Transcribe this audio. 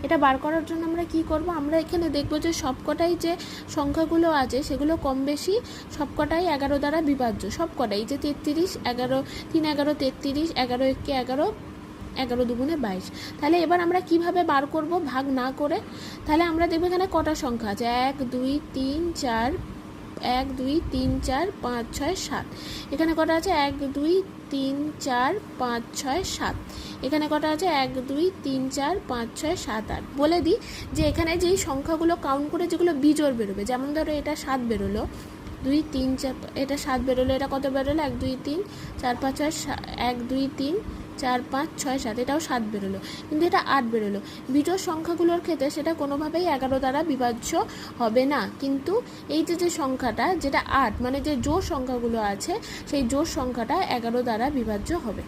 এটা বার করার জন্য আমরা কি করব, আমরা এখানে দেখব যে সবকটাই যে সংখ্যাগুলো আছে সেগুলো কম বেশি সবকটাই 11 দ্বারা বিভাজ্য, সবকটাই। যে 33, 11, 3 11 33, 11 1 11, 11 দুগুণে 22। তাহলে এবার আমরা কিভাবে বার করব ভাগ না করে? তাহলে আমরা দেখব এখানে কটা সংখ্যা আছে, 1 2 3 4, 1 2 3 4 5 6 7। এখানে কটা আছে, 1 2 3 4 5 6 7। এখানে কটা আছে, 1 2 3 4 5 6 7 8। বলে দিই যে এখানে যেই সংখ্যাগুলো কাউন্ট করে যেগুলো বিজোড় বেরোবে, যেমন ধরো এটা 7 বেরোলো, 2 3 4, এটা 7 বেরোলো, এটা কত বেরোলো, 1 2 3 4 5 6, 1 2 3 4 5 6 7, এটাও 7 বেরোলো, কিন্তু এটা 8 বেরোলো। বিজোড় সংখ্যাগুলোর ক্ষেত্রে সেটা কোনোভাবেই 11 দ্বারা বিভাজ্য হবে না, কিন্তু এই যে সংখ্যাটা যেটা 8, মানে যে জোড় সংখ্যাগুলো আছে সেই জোড় সংখ্যাটা 11 দ্বারা বিভাজ্য হবে।